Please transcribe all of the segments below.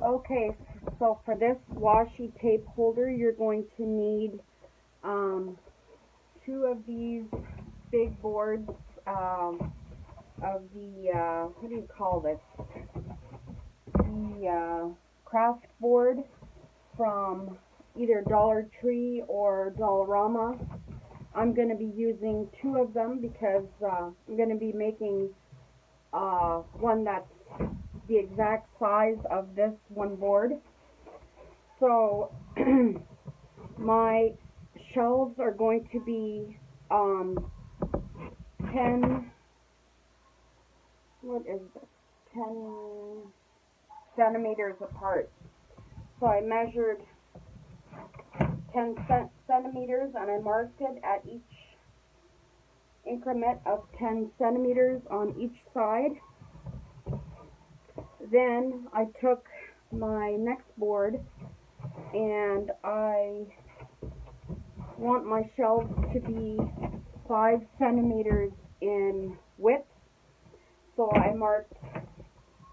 Okay, so for this washi tape holder, you're going to need two of these big boards of the, what do you call this? The craft board from either Dollar Tree or Dollarama. I'm going to be using two of them because I'm going to be making one that's the exact size of this one board. So my shelves are going to be 10, what is this, 10 centimeters apart. So I measured 10 centimeters and I marked it at each increment of 10 centimeters on each side. Then I took my next board and I want my shelves to be 5 centimeters in width. So I marked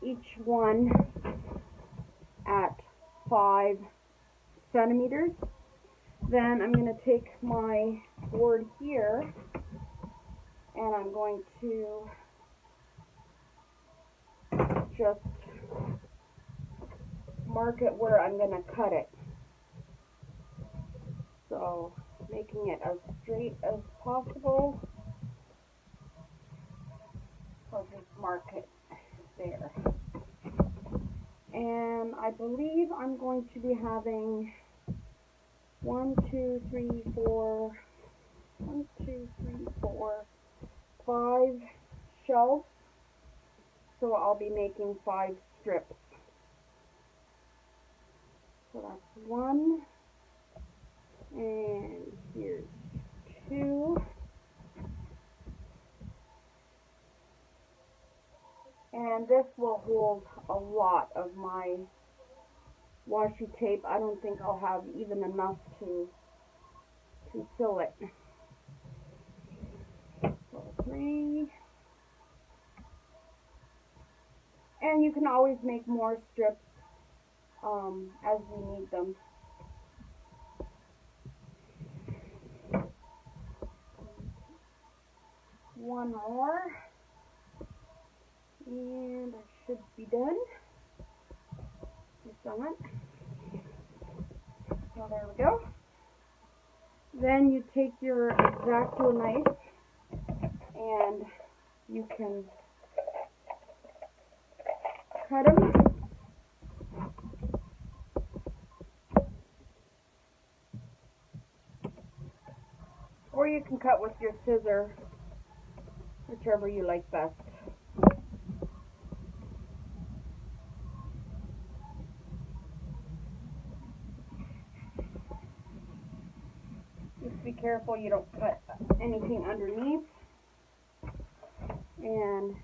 each one at 5 centimeters. Then I'm going to take my board here and I'm going to just mark it where I'm going to cut it. So making it as straight as possible. So just mark it there. And I believe I'm going to be having 5 shelves. So I'll be making 5 strips. So that's 1, and here's 2, and this will hold a lot of my washi tape. I don't think I'll have even enough to fill it. So 3, and you can always make more strips as you need them. One more, and I should be done. Just on it. So there we go. Then you take your X-Acto knife and you can cut them. Or you can cut with your scissor, whichever you like best. Just be careful you don't cut anything underneath. And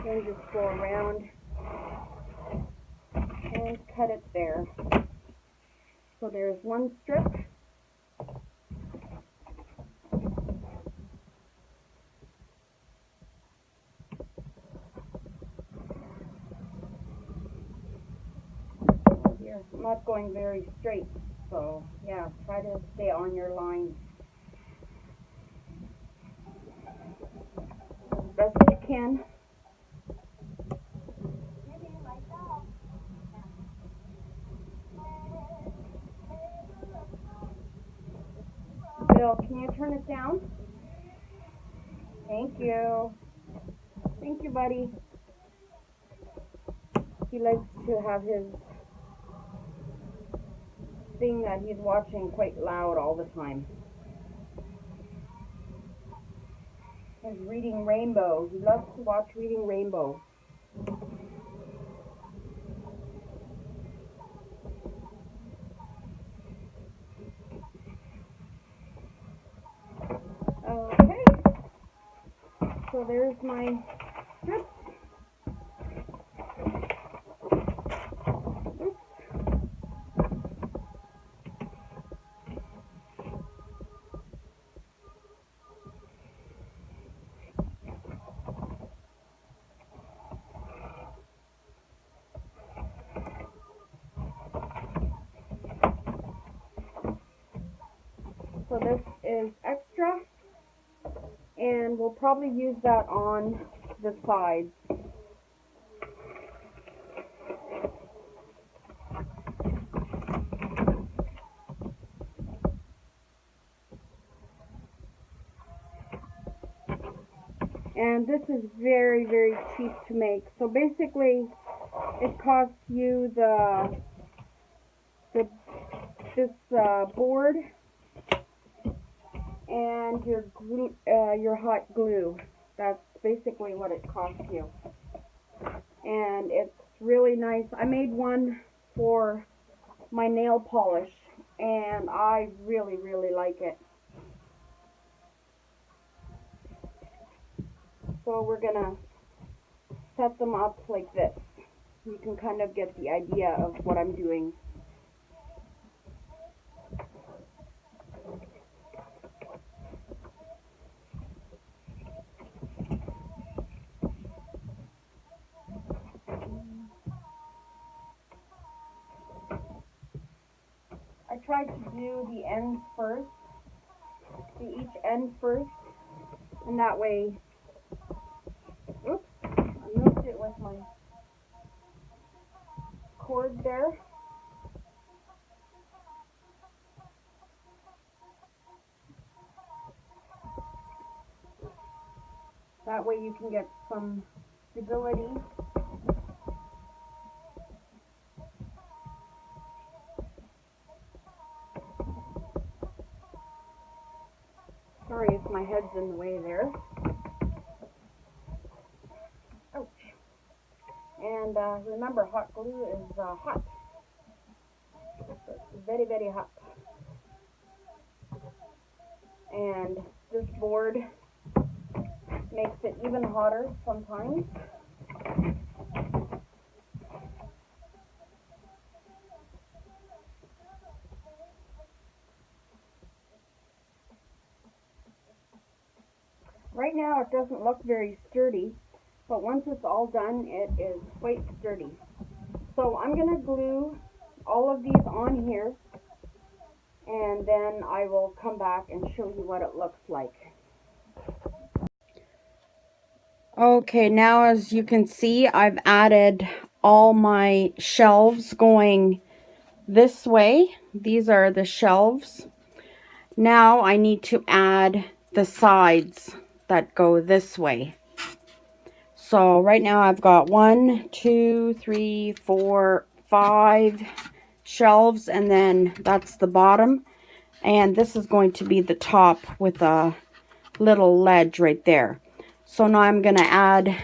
then just go around and cut it there. So there's one strip. I'm not going very straight, so yeah, try to stay on your line as best as you can. Bill, can you turn it down? Thank you. Thank you, buddy. He likes to have his thing that he's watching quite loud all the time. He's reading Rainbow. He loves to watch Reading Rainbow. Okay. So there's my strips. So this is extra, and we'll probably use that on the sides. And this is very, very cheap to make. So basically, it costs you this board and your glue, your hot glue. That's basically what it costs you. And it's really nice. I made one for my nail polish, and I really, really like it. So we're gonna set them up like this. You can kind of get the idea of what I'm doing. I tried to do the ends first, each end first, and that way, oops, I moved it with my cord there. That way you can get some stability. Sorry if my head's in the way there. Ouch. And remember, hot glue is hot. It's very, very hot. And this board makes it even hotter sometimes. Right now it doesn't look very sturdy, but once it's all done, it is quite sturdy. So I'm going to glue all of these on here, and then I will come back and show you what it looks like. Okay, now as you can see, I've added all my shelves going this way. These are the shelves. Now I need to add the sides that go this way. So right now I've got 1, 2, 3, 4, 5 shelves, and then that's the bottom. And this is going to be the top with a little ledge right there. So now I'm going to add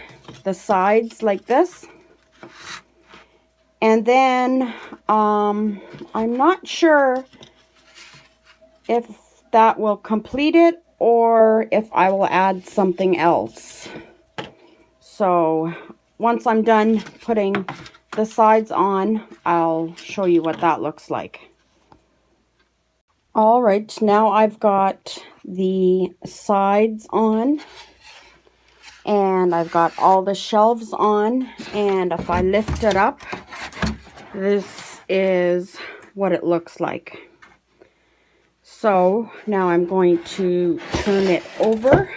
the sides like this. And then I'm not sure if that will complete it or if I will add something else. So once I'm done putting the sides on, I'll show you what that looks like. All right, now I've got the sides on, and I've got all the shelves on, and if I lift it up, this is what it looks like. So now I'm going to turn it over,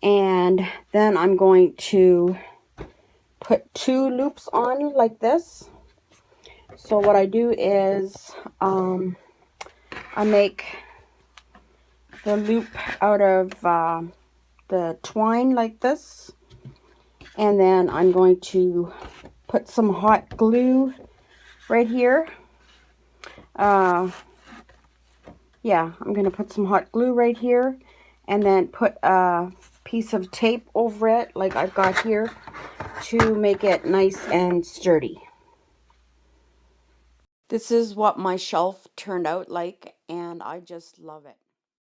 and then I'm going to put 2 loops on like this. So what I do is I make the loop out of the twine like this, and then I'm going to put some hot glue right here. Yeah, I'm going to put some hot glue right here, and then put a piece of tape over it like I've got here to make it nice and sturdy. This is what my shelf turned out like, and I just love it.